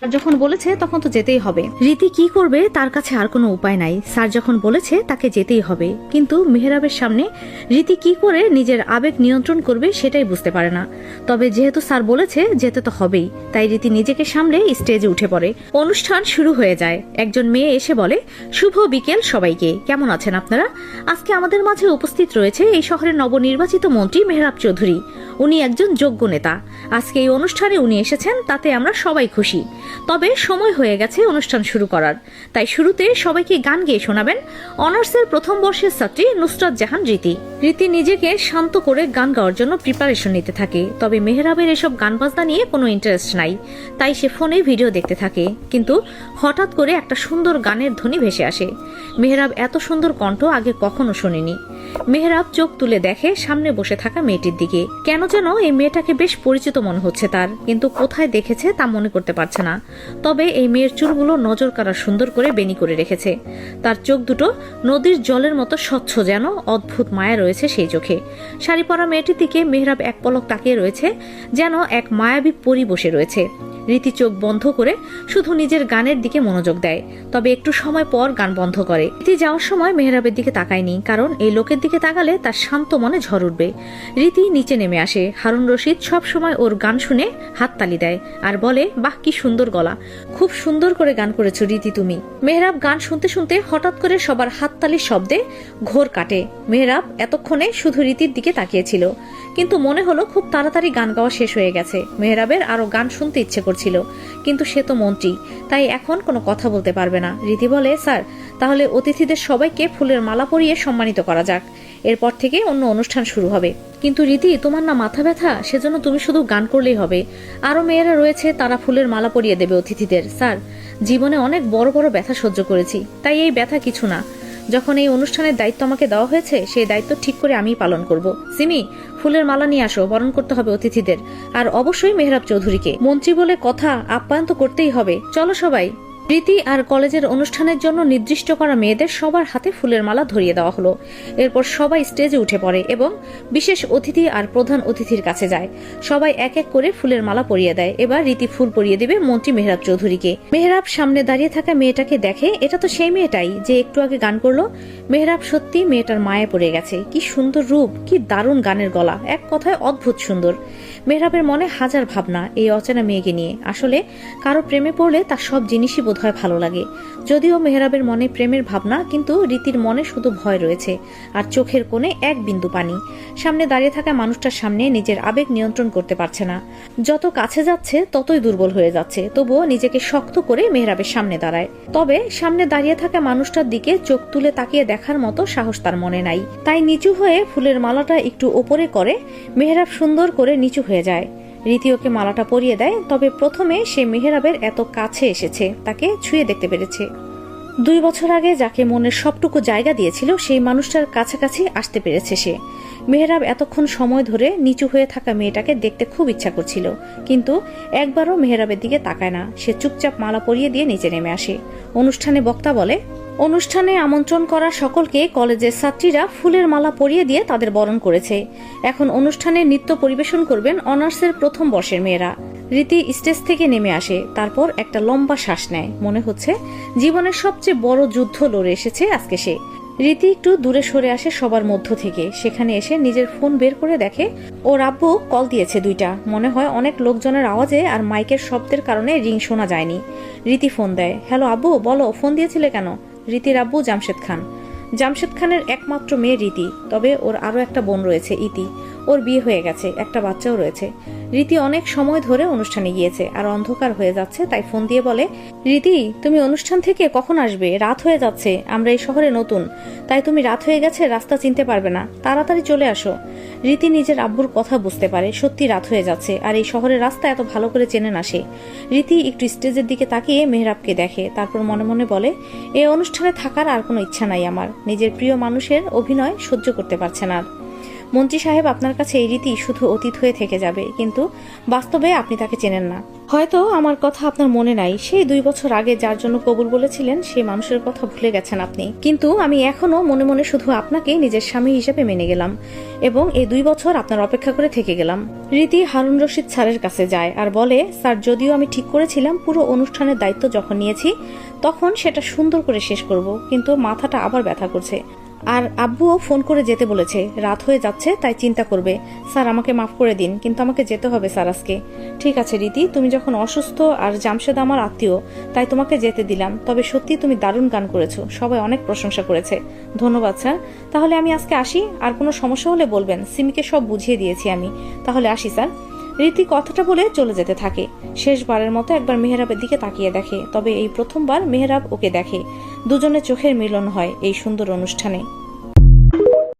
যখন বলেছে তখন তো যেতেই হবে। রীতি কি করবে তার কাছে আর কোনো উপায় নাই। স্যার যখন বলেছে তাকে যেতেই হবে, কিন্তু মেহরাবের সামনে রীতি কি করে নিজের আবেগ নিয়ন্ত্রণ করবে সেটাই বুঝতে পারে না। তবে যেহেতু স্যার বলেছে যেতে তো হবেই, তাই রীতি নিজেকে সামলে স্টেজে উঠে পড়ে। অনুষ্ঠান শুরু হয়ে যায়। একজন মেয়ে এসে বলে, শুভ বিকেল সবাইকে, কেমন আছেন আপনারা? আজকে আমাদের মাঝে উপস্থিত রয়েছে এই শহরের নবনির্বাচিত মন্ত্রী মেহরাব চৌধুরী। উনি একজন যোগ্য নেতা। আজকে এই অনুষ্ঠানে উনি এসেছেন, তাতে আমরা সবাই খুশি। তবে সময় হয়ে গেছে অনুষ্ঠান শুরু করার, তাই শুরুতে সবাইকে গান গেয়ে শোনাবেন অনার্সের প্রথম বর্ষের ছাত্রী নুসরাত জাহান রীতি। রীতি নিজেকে শান্ত করে গান গাওয়ার জন্য প্রিপারেশন নিতে থাকে। তবে মেহরাবের এসব গান বাজনা নিয়ে কোনো ইন্টারেস্ট নাই, তাই সে ফোনে ভিডিও দেখতে থাকে। কিন্তু হঠাৎ করে একটা সুন্দর গানের ধ্বনি ভেসে আসে। মেহরাব এত সুন্দর কণ্ঠ আগে কখনো শোনেনি। মেহরাব চোখ তুলে দেখে সামনে বসে থাকা মেয়েটির দিকে। কেন যেন এই মেয়েটাকে বেশ পরিচিত মনে হচ্ছে তার, কিন্তু কোথায় দেখেছে তা মনে করতে পারছে না। তবে এই মেয়ের চুলগুলো নজর কাড়া সুন্দর করে বেনি করে রেখেছে। তার চোখ দুটো নদীর জলের মতো স্বচ্ছ, যেন অদ্ভুত মায়া রয়েছে সেই চোখে। শাড়ি পরা মেয়েটির দিকে মেহরাব এক পলক তাকিয়ে রয়েছে, যেন এক মায়াবী পরী বসে রয়েছে। রীতি চোখ বন্ধ করে শুধু নিজের গানের দিকে মনোযোগ দেয়। তবে একটু সময় পর গান বন্ধ করে। রীতি যাওয়ার সময় মেহরাবের দিকে তাকায়নি, কারণ এই লোকের দিকে তাকালে তার শান্ত মনে ঝড় উঠবে। রীতি নিচে নেমে আসে। হারুন রশিদ সব সময় ওর গান শুনে হাততালি দেয় আর বলে, বাহ কি সুন্দর গলা, খুব সুন্দর করে গান করেছো রীতি তুমি। মেহরাব গান শুনতে শুনতে হঠাৎ করে সবার হাততালির শব্দে ঘোর কাটে। মেহরাব এতক্ষণে শুধু রীতির দিকে তাকিয়েছিল, কিন্তু মনে হলো খুব তাড়াতাড়ি গান গাওয়া শেষ হয়ে গেছে। মেহরাবের আরো গান শুনতে ইচ্ছে করছিল, কিন্তু সে তো মন্ত্রী, তাই এখন কোনো কথা বলতে পারবে না। রীতি বলে, স্যার তাহলে অতিথিদের সবাইকে ফুলের মালা পরিয়ে সম্মানিত করা যাক, এরপর থেকে অন্য অনুষ্ঠান শুরু হবে। কিন্তু রীতি, তোমার না মাথা ব্যথা, সেজন্য তুমি শুধু গান করলেই হবে? আরো মেয়েরা রয়েছে, তারা ফুলের মালা পরিয়ে দেবে অতিথিদের। স্যার জীবনে অনেক বড় বড় ব্যথা সহ্য করেছি, তাই এই ব্যথা কিছু না। যখন এই অনুষ্ঠানের দায়িত্ব আমাকে দেওয়া হয়েছে, সেই দায়িত্ব ঠিক করে আমি পালন করব। সিমি, ফুলের মালা নিয়ে আসো, বরণ করতে হবে অতিথিদের, আর অবশ্যই মেহরাব চৌধুরীকে। মন্ত্রী বলে কথা, আপ্যায়ন তো করতেই হবে। চলো সবাই। রীতি আর কলেজের অনুষ্ঠানের জন্য নির্দিষ্ট করা মেয়েদের সবার হাতে ফুলের মালা ধরিয়ে দেওয়া হলো। এরপর সবাই স্টেজে উঠে পড়ে এবং বিশেষ অতিথি আর প্রধান অতিথির কাছে যায়। সবাই এক এক করে ফুলের মালা পরিয়ে দেয়। এবার রীতি ফুল পরিয়ে দিবে মন্ত্রী মেহরাব চৌধুরীকে। মেহরাব সামনে দাঁড়িয়ে থাকা মেয়েটাকে দেখে, এটা তো সেই মেয়েটাই যে একটু আগে গান করলো। মেহরাব সত্যি মেয়েটার মায়ে পড়ে গেছে। কি সুন্দর রূপ, কি দারুণ গানের গলা, এক কথায় অদ্ভুত সুন্দর। মেহরাবের মনে হাজার ভাবনা এই অচেনা মেয়েকে নিয়ে। আসলে কারো প্রেমে পড়লে তার সব জিনিসই বোধহয় ভালো লাগে। যদিও মেহরাবের মনে প্রেমের ভাবনা, কিন্তু রীতির মনে শুধু ভয় রয়েছে আর চোখের কোণে এক বিন্দু পানি। সামনে দাঁড়িয়ে থাকা মানুষটার সামনে নিজের আবেগ নিয়ন্ত্রণ করতে পারছে না। যত কাছে যাচ্ছে ততই দুর্বল হয়ে যাচ্ছে। তবুও নিজেকে শক্ত করে মেহরাবের সামনে দাঁড়ায়। তবে সামনে দাঁড়িয়ে থাকা মানুষটার দিকে চোখ তুলে তাকিয়ে দেখার মতো সাহস তার মনে নাই। তাই নিচু হয়ে ফুলের মালাটা একটু ওপরে করে মেহরাব সুন্দর করে নিচু হয়ে যায়। রীতি ওকে মালাটা পরিয়ে দেয়। তবে প্রথমে সে মেহরাবের এত কাছে এসেছে, তাকে ছুঁয়ে দেখতে পেরেছে। 2 বছর আগে যাকে মনের সবটুকু জায়গা দিয়েছিল, সেই মানুষটার কাছাকাছি আসতে পেরেছে সে। মেহরাব এতক্ষণ সময় ধরে নিচু হয়ে থাকা মেয়েটাকে দেখতে খুব ইচ্ছা করছিল, কিন্তু একবারও মেহরাবের দিকে তাকায় না। সে চুপচাপ মালা পরিয়ে দিয়ে নিচে নেমে আসে। অনুষ্ঠানে বক্তা বলে, অনুষ্ঠানে আমন্ত্রণ করা সকলকে কলেজের ছাত্রীরা ফুলের মালা পরিয়ে দিয়ে তাদের বরণ করেছে। এখন অনুষ্ঠানে নৃত্য পরিবেশন করবেন অনার্সের প্রথম বর্ষের মেয়েরা। রীতি স্টেজ থেকে নেমে আসে, তারপর একটা লম্বা শ্বাস নেয়। মনে হচ্ছে জীবনের সবচেয়ে বড় যুদ্ধ লড়ে এসেছে আজকে সে। রীতি একটু দূরে সরে আসে সবার মধ্য থেকে। সেখানে এসে নিজের ফোন বের করে দেখে ওর আব্বু কল দিয়েছে 2টা। মনে হয় অনেক লোকজনের আওয়াজে আর মাইকের শব্দের কারণে রিং শোনা যায়নি। রীতি ফোন দেয়। হ্যালো আব্বু, বলো, ফোন দিয়েছিলে কেন? রীতির আব্বু জামশেদ খান। জামশেদ খানের একমাত্র মেয়ে রীতি, তবে ওর আরো একটা বোন রয়েছে ইতি। ওর বিয়ে হয়ে গেছে, একটা বাচ্চাও রয়েছে। রীতি অনেক সময় ধরে অনুষ্ঠানে গিয়েছে আর অন্ধকার হয়ে যাচ্ছে, তাই ফোন দিয়ে বলে, রীতি তুমি অনুষ্ঠান থেকে কখন আসবে? রাত হয়ে যাচ্ছে, আমরা এই শহরে নতুন, তাই তুমি রাত হয়ে গেছে, রাস্তা চিনতে পারবে না, তাড়াতাড়ি চলে আসো। রীতি নিজের আব্বুর কথা বুঝতে পারে, সত্যি রাত হয়ে যাচ্ছে আর এই শহরের রাস্তা এত ভালো করে চেনে না সে। রীতি একটু স্টেজের দিকে তাকিয়ে মেহরাবকে দেখে, তারপর মনে মনে বলে, এই অনুষ্ঠানে থাকার আর কোনো ইচ্ছা নাই আমার। নিজের প্রিয় মানুষের অভিনয় সহ্য করতে পারছে না। মন্ত্রী সাহেব, আপনার কাছে এই রীতি শুধু অতীত হয়ে থেকে যাবে, কিন্তু বাস্তবে আপনি তাকে চেনেন না। হয়তো আমার কথা আপনার মনে নাই, সেই 2 বছর আগে যার জন্য কবুল বলেছিলেন সেই মানুষের কথা ভুলে গেছেন আপনি। কিন্তু আমি এখনো মনে মনে শুধু আপনাকে নিজের স্বামী হিসেবে মেনে গেলাম এবং এই 2 বছর আপনার অপেক্ষা করে থেকে গেলাম। রীতি হারুন রশিদ স্যারের কাছে যায় আর বলে, স্যার, যদিও আমি ঠিক করেছিলাম পুরো অনুষ্ঠানের দায়িত্ব যখন নিয়েছি তখন সেটা সুন্দর করে শেষ করব, কিন্তু মাথাটা আবার ব্যথা করছে। আর আব্বুও ফোন করে যেতে বলেছে, রাত হয়ে যাচ্ছে, তাই চিন্তা করবে। স্যার, আমাকে মাফ করে দিন, কিন্তু আমাকে যেতে হবে স্যার আজকে। ঠিক আছে রীতি, তুমি যখন অসুস্থ আর জামশেদ আমার আত্মীয়, তাই তোমাকে যেতে দিলাম। তবে সত্যি তুমি দারুণ গান করেছো, সবাই অনেক প্রশংসা করেছে। ধন্যবাদ স্যার। তাহলে আমি আজকে আসি, আর কোনো সমস্যা হলে বলবেন, সিমিকে সব বুঝিয়ে দিয়েছি আমি। তাহলে আসি স্যার। রীতি কথাটা বলে চলে যেতে থাকে। শেষবারের মতো একবার মেহরাবের দিকে তাকিয়ে দেখে, তবে এই প্রথমবার মেহরাব ওকে দেখে। দুজনের চোখের মিলন হয় এই সুন্দর অনুষ্ঠানে।